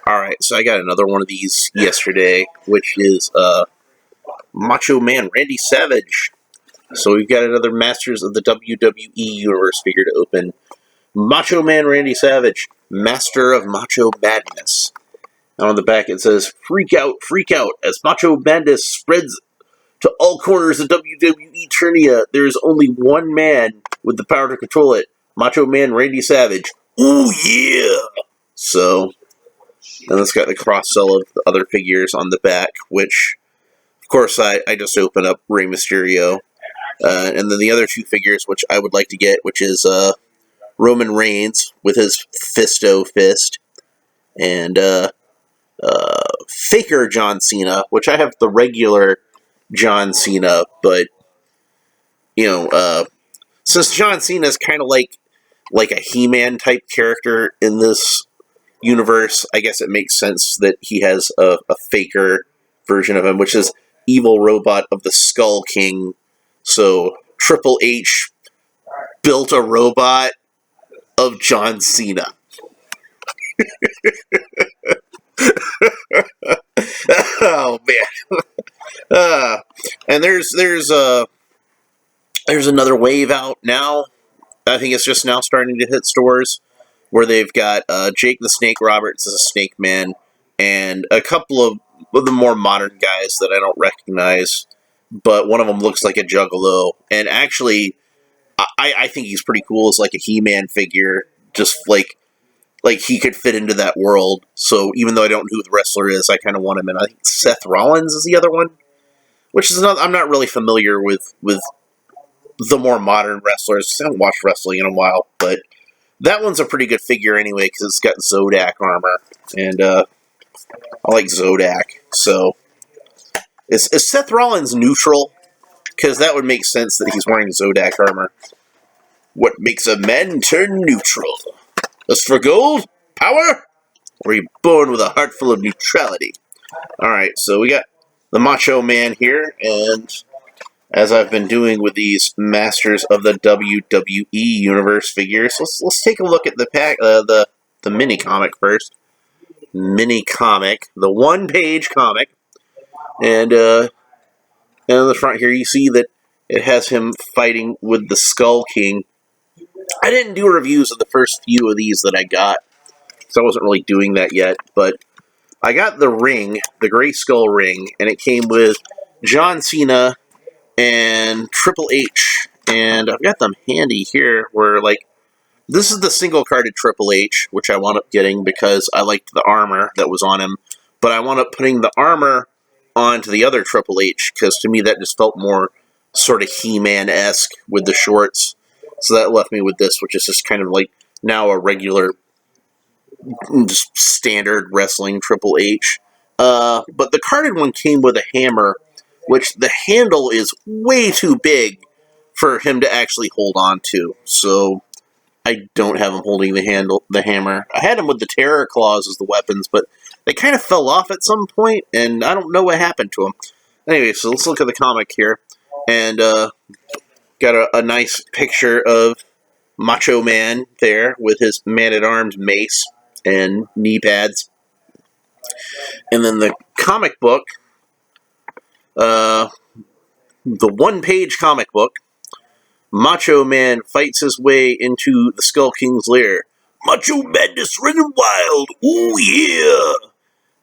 Alright, so I got another one of these yesterday, which is Macho Man Randy Savage. So we've got another Masters of the WWE Universe figure to open. Macho Man Randy Savage, Master of Macho Madness. And on the back it says, freak out, as Macho Madness spreads to all corners of WWE Eternia. There is only one man with the power to control it, Macho Man Randy Savage. Ooh, yeah! So, and it's got the cross-sell of the other figures on the back, which, of course, I just open up Rey Mysterio. And then the other two figures, which I would like to get, which is Roman Reigns with his Fisto fist, and Faker John Cena, which I have the regular John Cena, but, you know, since John Cena is kind of like a He-Man type character in this universe, I guess it makes sense that he has a Faker version of him, which is evil robot of the Skull King. So Triple H built a robot of John Cena. Oh man! And there's another wave out now. I think it's just now starting to hit stores, where they've got Jake the Snake Roberts as a Snake Man, and a couple of the more modern guys that I don't recognize, but one of them looks like a Juggalo, and actually, I think he's pretty cool as like a He-Man figure, just like he could fit into that world. So even though I don't know who the wrestler is, I kind of want him, and I think Seth Rollins is the other one, which is I'm not really familiar with the more modern wrestlers. I haven't watched wrestling in a while, but that one's a pretty good figure anyway, because it's got Zodak armor, and I like Zodak. So, is Seth Rollins neutral? Because that would make sense that he's wearing Zodak armor. What makes a man turn neutral? Lust for gold? Power? Or are you born with a heart full of neutrality? Alright, so we got the Macho Man here, and as I've been doing with these Masters of the WWE Universe figures, let's take a look at the pack, the mini comic first. Mini comic, the one-page comic, and on the front here you see that it has him fighting with the Skull King. I didn't do reviews of the first few of these that I got, so I wasn't really doing that yet, but I got the ring, the Gray Skull ring, and it came with John Cena and Triple H, and I've got them handy here, where, like, this is the single-carded Triple H, which I wound up getting because I liked the armor that was on him, but I wound up putting the armor onto the other Triple H, because to me that just felt more sort of He-Man-esque with the shorts, so that left me with this, which is just kind of like now a regular, just standard wrestling Triple H. But the carded one came with a hammer, which the handle is way too big for him to actually hold on to. So I don't have him holding the hammer. I had him with the Terror Claws as the weapons, but they kind of fell off at some point, and I don't know what happened to them. Anyway, so let's look at the comic here, and got a nice picture of Macho Man there with his Man-at-Arms mace and knee pads. And then the comic book, the one-page comic book, Macho Man fights his way into the Skull King's lair. Macho Madness running wild, ooh yeah!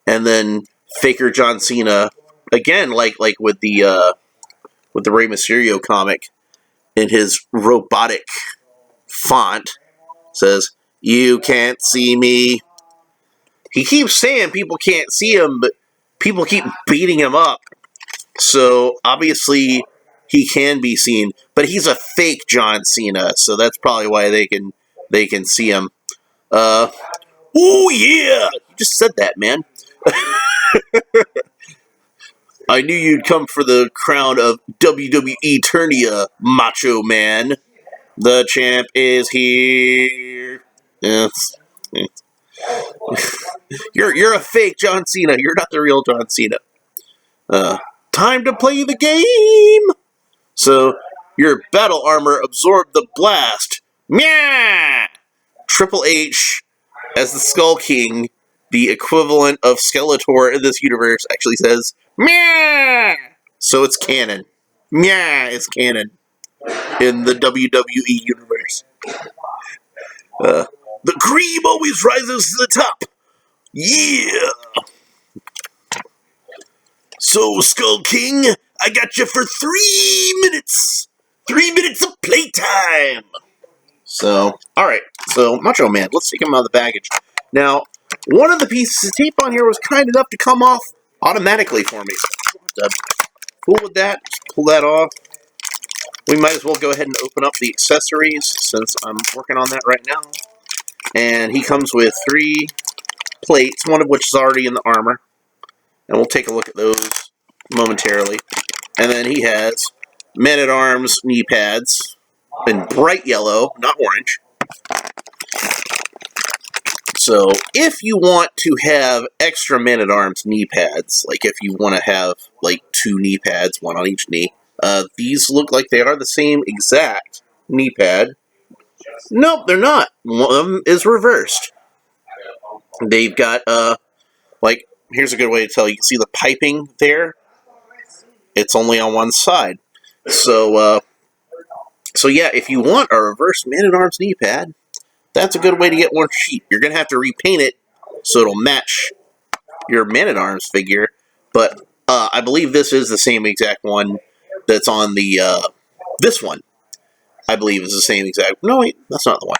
And then Faker John Cena, again, like with the Rey Mysterio comic, in his robotic font, says, "You can't see me." He keeps saying people can't see him, but people keep beating him up. So, obviously, he can be seen. But he's a fake John Cena, so that's probably why they can see him. Oh yeah! You just said that, man. I knew you'd come for the crown of WWE Eternia, Macho Man. The champ is here. You're a fake John Cena. You're not the real John Cena. Time to play the game. So your battle armor absorbed the blast. Meow! Triple H as the Skull King the equivalent of Skeletor in this universe actually says, Meow! So it's canon. Meow is canon in the WWE universe. The cream always rises to the top. Yeah! So, Skull King, I got you for 3 minutes. 3 minutes of playtime. So, alright. So, Macho Man, let's take him out of the baggage. Now, one of the pieces of tape on here was kind enough to come off automatically for me. Cool with that. Just pull that off. We might as well go ahead and open up the accessories since I'm working on that right now. And he comes with 3 plates, one of which is already in the armor. And we'll take a look at those momentarily. And then he has Man-at-Arms knee pads in bright yellow, not orange. So if you want to have extra Man-at-Arms knee pads, like if you want to have like 2 knee pads, one on each knee, these look like they are the same exact knee pad. Nope, they're not. One of them is reversed. They've got, like, here's a good way to tell. You can see the piping there. It's only on one side. So yeah, if you want a reverse Man-at-Arms knee pad, that's a good way to get one cheap. You're going to have to repaint it so it'll match your Man-at-Arms figure, but I believe this is the same exact one that's on the, this one, I believe is the same exact, no wait, that's not the one.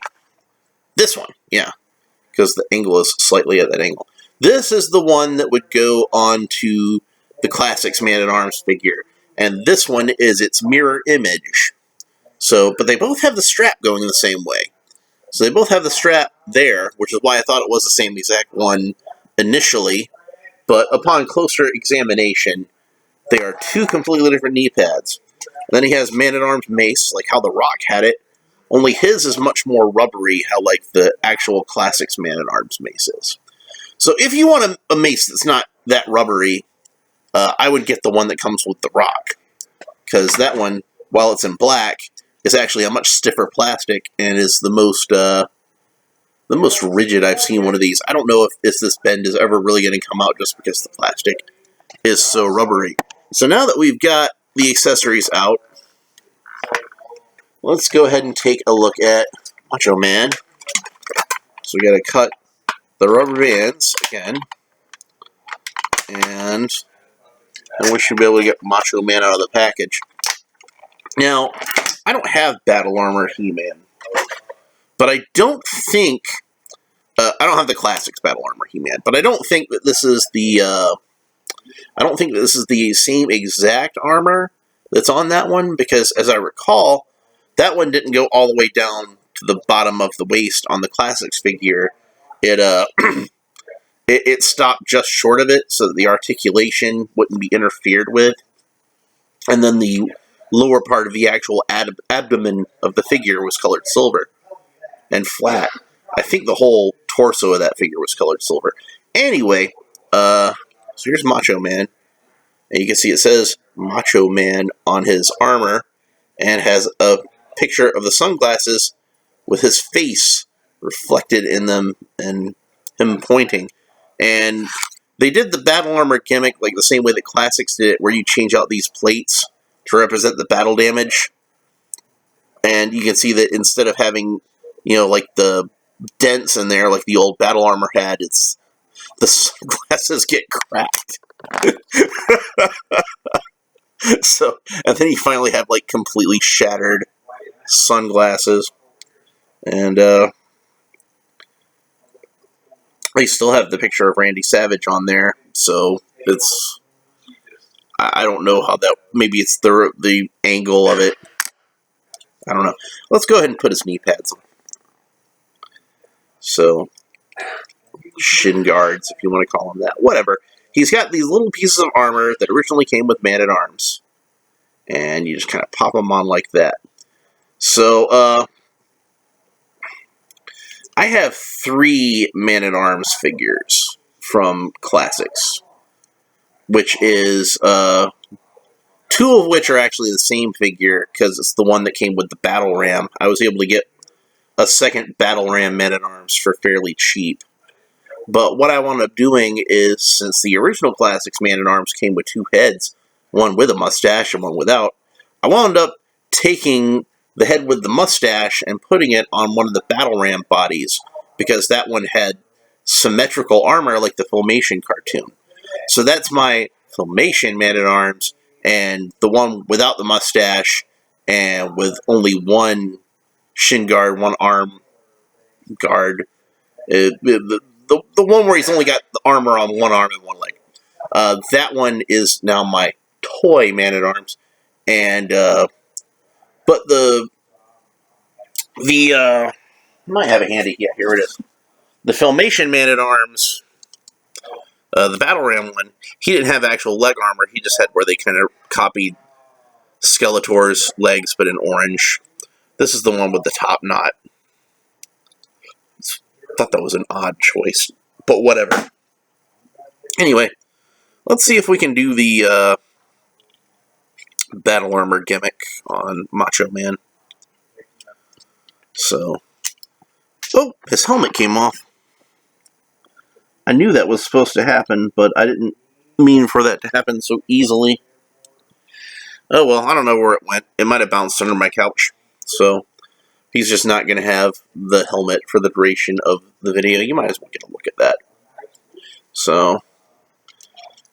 This one, yeah, because the angle is slightly at that angle. This is the one that would go onto the Classics Man-at-Arms figure, and this one is its mirror image. So, but they both have the strap going the same way. So they both have the strap there, which is why I thought it was the same exact one initially. But upon closer examination, they are 2 completely different knee pads. Then he has Man-at-Arms mace, like how The Rock had it. Only his is much more rubbery, how like the actual Classics Man-at-Arms mace is. So if you want a mace that's not that rubbery, I would get the one that comes with The Rock. Because that one, while it's in black, is actually a much stiffer plastic and is the most rigid I've seen one of these. I don't know if this bend is ever really going to come out just because the plastic is so rubbery. So now that we've got the accessories out, let's go ahead and take a look at Macho Man. So we got to cut the rubber bands again, and then we should be able to get Macho Man out of the package. Now, I don't have Battle Armor He-Man, but I don't think I don't have the Classics Battle Armor He-Man, but I don't think that this is the same exact armor that's on that one, because as I recall, that one didn't go all the way down to the bottom of the waist on the Classics figure. It it stopped just short of it so that the articulation wouldn't be interfered with, and then the lower part of the actual abdomen of the figure was colored silver and flat. I think the whole torso of that figure was colored silver. Anyway, so here's Macho Man. And you can see it says Macho Man on his armor, and has a picture of the sunglasses with his face reflected in them and him pointing. And they did the battle armor gimmick like the same way that Classics did it, where you change out these plates to represent the battle damage. And you can see that instead of having, like the dents in there like the old battle armor had, it's the sunglasses get cracked. So, and then you finally have like completely shattered sunglasses. And they still have the picture of Randy Savage on there, so it's, I don't know how that, maybe it's the angle of it. I don't know. Let's go ahead and put his knee pads on. So, shin guards, if you want to call them that. Whatever. He's got these little pieces of armor that originally came with Man-at-Arms. And you just kind of pop them on like that. So, I have 3 Man-at-Arms figures from Classics. Which is, 2 of which are actually the same figure, because it's the one that came with the Battle Ram. I was able to get a second Battle Ram Man-at-Arms for fairly cheap. But what I wound up doing is, since the original Classics Man-at-Arms came with two heads, one with a mustache and one without, I wound up taking the head with the mustache and putting it on one of the Battle Ram bodies, because that one had symmetrical armor like the Filmation cartoon. So that's my Filmation Man-at-Arms, and the one without the mustache and with only one shin guard, one arm guard. The one where he's only got the armor on one arm and one leg. That one is now my toy Man-at-Arms, and but the I might have it handy. Yeah, here it is. The Filmation Man-at-Arms, the Battle Ram one, he didn't have actual leg armor. He just had where they kind of copied Skeletor's legs, but in orange. This is the one with the top knot. Thought that was an odd choice, but whatever. Anyway, let's see if we can do the battle armor gimmick on Macho Man. So, oh, his helmet came off. I knew that was supposed to happen, but I didn't mean for that to happen so easily. Oh well, I don't know where it went. It might have bounced under my couch. So, he's just not going to have the helmet for the duration of the video. You might as well get a look at that. So,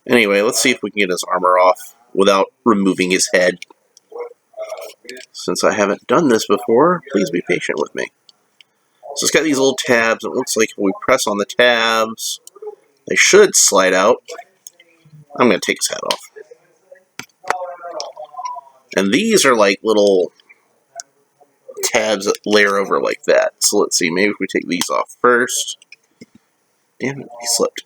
anyway, let's see if we can get his armor off without removing his head. Since I haven't done this before, please be patient with me. So it's got these little tabs. It looks like if we press on the tabs, they should slide out. I'm going to take his hat off. And these are like little tabs that layer over like that. So let's see, maybe if we take these off first. Damn it, he slipped.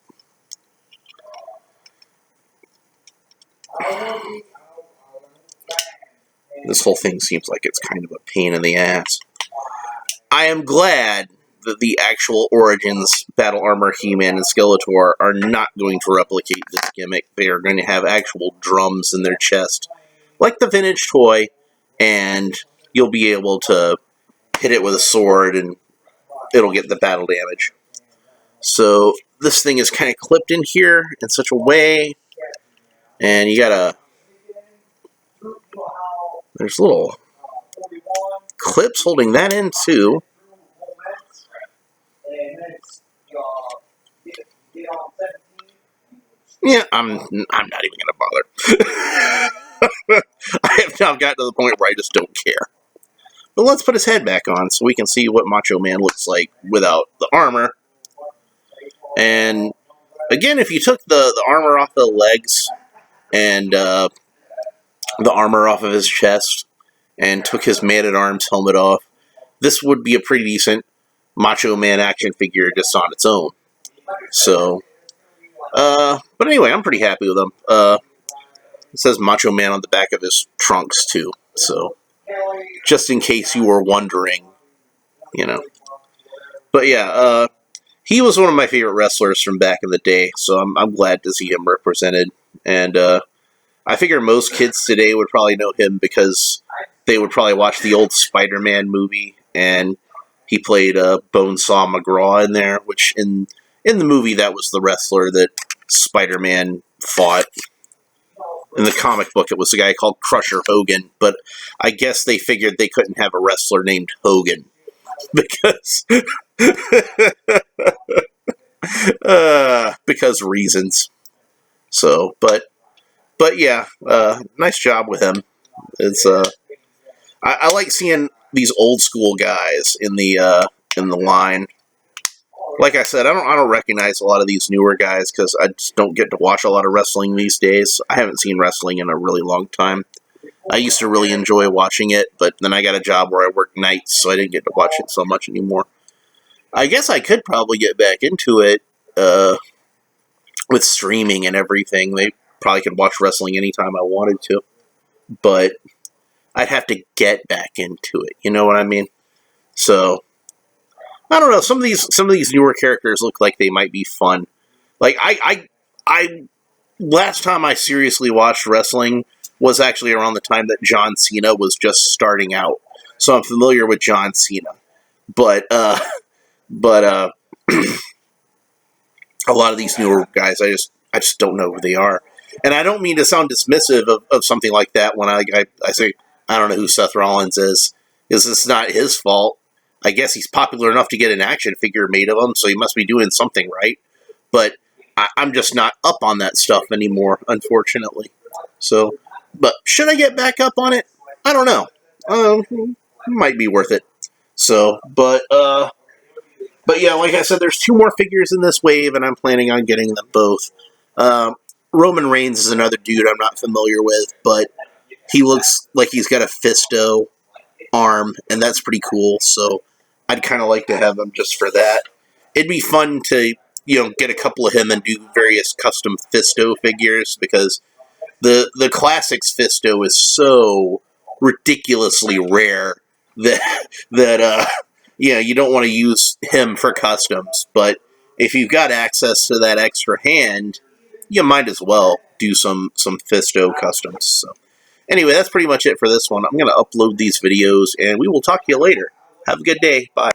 This whole thing seems like it's kind of a pain in the ass. I am glad that the actual Origins Battle Armor He-Man and Skeletor are not going to replicate this gimmick. They are going to have actual drums in their chest, like the vintage toy, and you'll be able to hit it with a sword and it'll get the battle damage. So this thing is kind of clipped in here in such a way, and you gotta... There's little clips holding that in too. Yeah, I'm not even gonna bother. I have now gotten to the point where I just don't care. But let's put his head back on so we can see what Macho Man looks like without the armor. And again, if you took the armor off the legs and the armor off of his chest and took his Man-at-Arms helmet off, this would be a pretty decent Macho Man action figure just on its own. So, but anyway, I'm pretty happy with him. It says Macho Man on the back of his trunks, too. So, just in case you were wondering, you know. But yeah, he was one of my favorite wrestlers from back in the day, so I'm glad to see him represented. And I figure most kids today would probably know him because they would probably watch the old Spider-Man movie, and he played Bonesaw McGraw in there, which in the movie that was the wrestler that Spider-Man fought. In the comic book, it was a guy called Crusher Hogan, but I guess they figured they couldn't have a wrestler named Hogan because reasons. So, but yeah, nice job with him. It's I like seeing these old school guys in the line. Like I said, I don't recognize a lot of these newer guys because I just don't get to watch a lot of wrestling these days. I haven't seen wrestling in a really long time. I used to really enjoy watching it, but then I got a job where I work nights, so I didn't get to watch it so much anymore. I guess I could probably get back into it with streaming and everything. They probably could watch wrestling anytime I wanted to, but I'd have to get back into it. You know what I mean? So I don't know. Some of these newer characters look like they might be fun. Like I last time I seriously watched wrestling was actually around the time that John Cena was just starting out. So I'm familiar with John Cena, but a lot of these newer guys, I just don't know who they are. And I don't mean to sound dismissive of something like that when I say I don't know who Seth Rollins is, because it's not his fault. I guess he's popular enough to get an action figure made of him, so he must be doing something right. But I'm just not up on that stuff anymore, unfortunately. So, but should I get back up on it? I don't know. Might be worth it. So, but yeah, like I said, there's 2 more figures in this wave, and I'm planning on getting them both. Um, Roman Reigns is another dude I'm not familiar with, but he looks like he's got a Fisto arm, and that's pretty cool. So I'd kind of like to have him just for that. It'd be fun to get a couple of him and do various custom Fisto figures, because the classics Fisto is so ridiculously rare that you don't want to use him for customs. But if you've got access to that extra hand, you might as well do some Fisto customs. So anyway, that's pretty much it for this one. I'm going to upload these videos, and we will talk to you later. Have a good day. Bye.